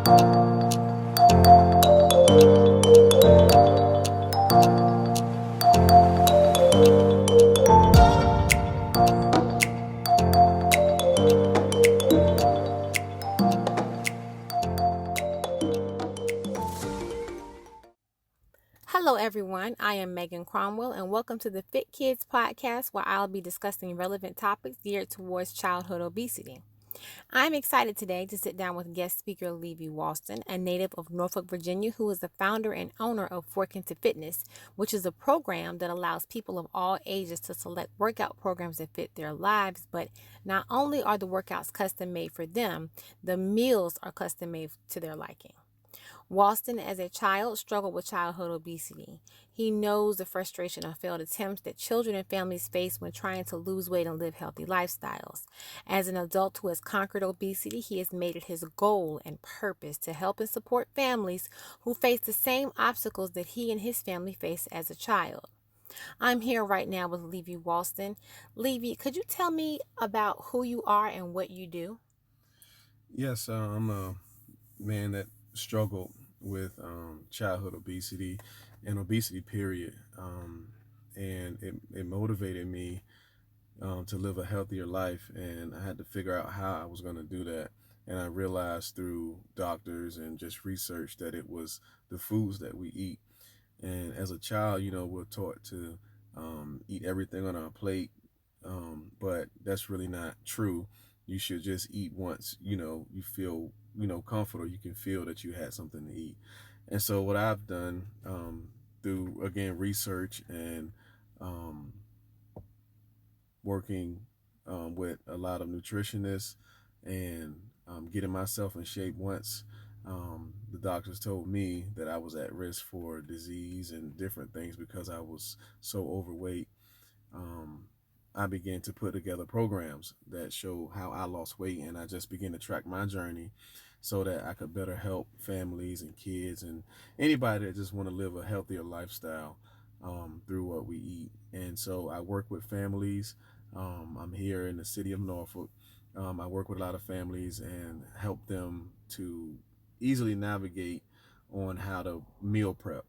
Hello, everyone. I am Megan Cromwell, and welcome to the Fit Kids podcast, where I'll be discussing relevant topics geared towards childhood obesity. I'm excited today to sit down with guest speaker Levy Walston, a native of Norfolk, Virginia, who is the founder and owner of Fork into Fitness, which is a program that allows people of all ages to select workout programs that fit their lives. But not only are the workouts custom made for them, the meals are custom made to their liking. Walston, as a child, struggled with childhood obesity. He knows the frustration of failed attempts that children and families face when trying to lose weight and live healthy lifestyles. As an adult who has conquered obesity, he has made it his goal and purpose to help and support families who face the same obstacles that he and his family faced as a child. I'm here right now with Levy Walston. Levy, could you tell me about who you are and what you do? Yes, I'm a man that struggled with childhood obesity and obesity, period. And it motivated me to live a healthier life. And I had to figure out how I was going to do that. And I realized through doctors and just research that it was the foods that we eat. And as a child, we're taught to eat everything on our plate, but that's really not true. You should just eat once, you feel, comfort, or you can feel that you had something to eat. And so what I've done through, again, research and um, working with a lot of nutritionists and getting myself in shape once the doctors told me that I was at risk for disease and different things because I was so overweight. um, I began to put together programs that show how I lost weight, and I just began to track my journey so that I could better help families and kids and anybody that just want to live a healthier lifestyle through what we eat. And so I work with families. I'm here in the city of Norfolk. I work with a lot of families and help them to easily navigate on how to meal prep.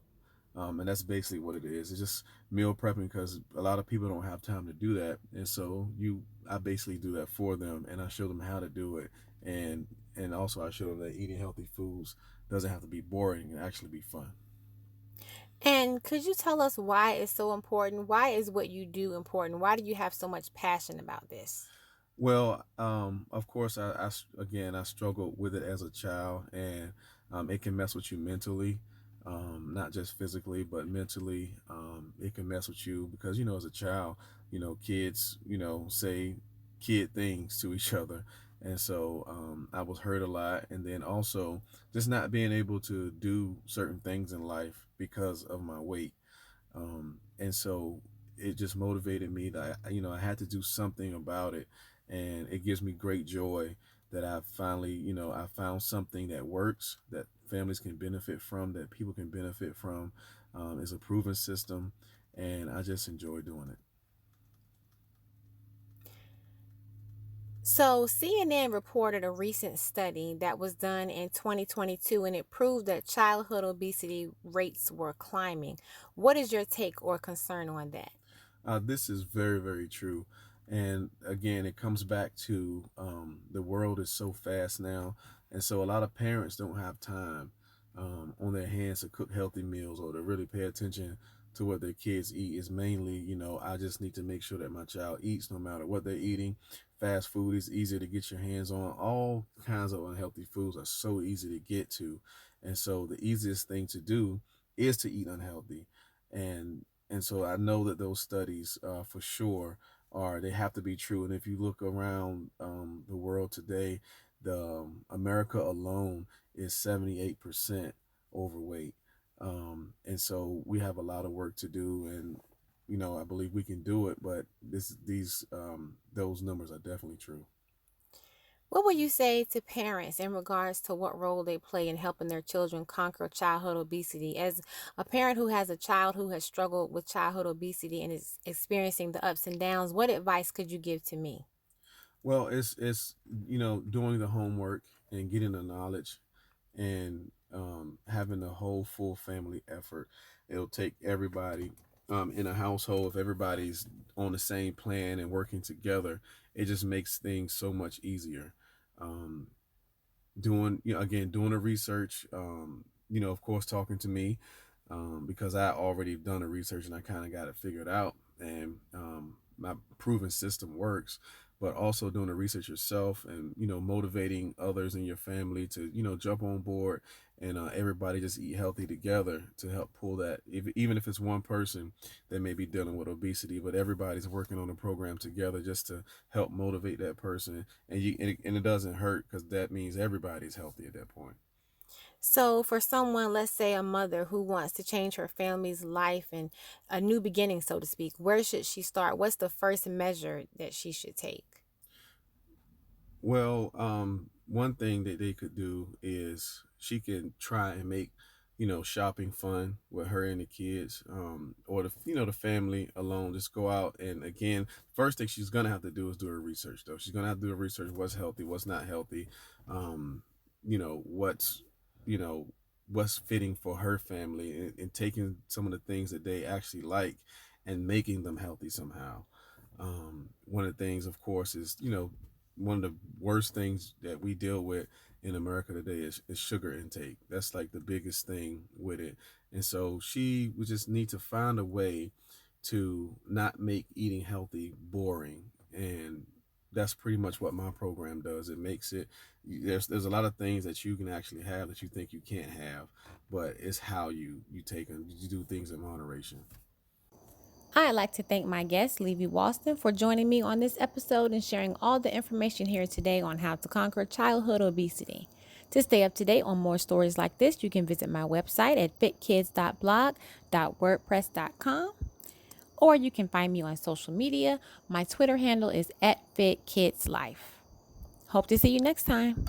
And that's basically what it is. It's just meal prepping because a lot of people don't have time to do that, and so I basically do that for them, and I show them how to do it, and also I show them that eating healthy foods doesn't have to be boring and actually be fun. And could you tell us why it's so important? Why is what you do important? Why do you have so much passion about this? Well, of course, again I struggled with it as a child, and it can mess with you mentally, not just physically but mentally. It can mess with you because as a child, kids say kid things to each other, and so I was hurt a lot, and then also just not being able to do certain things in life because of my weight. And so it just motivated me that I had to do something about it, and it gives me great joy that I finally I found something that works, that families can benefit from, that people can benefit from. It's a proven system, and I just enjoy doing it. So, CNN reported a recent study that was done in 2022 and it proved that childhood obesity rates were climbing. What is your take or concern on that? This is very, very true. And again, it comes back to the world is so fast now. And so a lot of parents don't have time on their hands to cook healthy meals or to really pay attention to what their kids eat. Is mainly, I just need to make sure that my child eats no matter what they're eating. Fast food is easy to get your hands on. All kinds of unhealthy foods are so easy to get to. And so the easiest thing to do is to eat unhealthy. And so I know that those studies, for sure, they have to be true. And if you look around the world today, the America alone is 78% overweight, and so we have a lot of work to do. And I believe we can do it. But these those numbers are definitely true. What would you say to parents in regards to what role they play in helping their children conquer childhood obesity? As a parent who has a child who has struggled with childhood obesity and is experiencing the ups and downs, what advice could you give to me? Well, it's doing the homework and getting the knowledge, and having a whole full family effort. It'll take everybody in a household. If everybody's on the same plan and working together, it just makes things so much easier. Um, doing, again, doing the research, of course, talking to me, because I already done the research and I kind of got it figured out, and my proven system works. But also doing the research yourself, and motivating others in your family to jump on board, and everybody just eat healthy together to help pull that. Even if it's one person that may be dealing with obesity, but everybody's working on a program together just to help motivate that person, and it doesn't hurt, because that means everybody's healthy at that point. So, for someone, let's say a mother who wants to change her family's life and a new beginning, so to speak, where should she start? What's the first measure that she should take? Well, one thing that they could do is she can try and make, shopping fun with her and the kids, or the family alone. Just go out, and again, first thing she's gonna have to do is do her research. Though she's gonna have to do her research: what's healthy, what's not healthy, what's, you know, what's fitting for her family, and taking some of the things that they actually like and making them healthy somehow. One of the things, of course, is one of the worst things that we deal with in America today is sugar intake. That's like the biggest thing with it. And so she would just need to find a way to not make eating healthy boring. And that's pretty much what my program does. It makes it, there's a lot of things that you can actually have that you think you can't have, but it's how you take them. You do things in moderation. I'd like to thank my guest, Levy Walston, for joining me on this episode and sharing all the information here today on how to conquer childhood obesity. To stay up to date on more stories like this, you can visit my website at fitkids.blog.wordpress.com, or you can find me on social media. My Twitter handle is @fitkidslife. Hope to see you next time.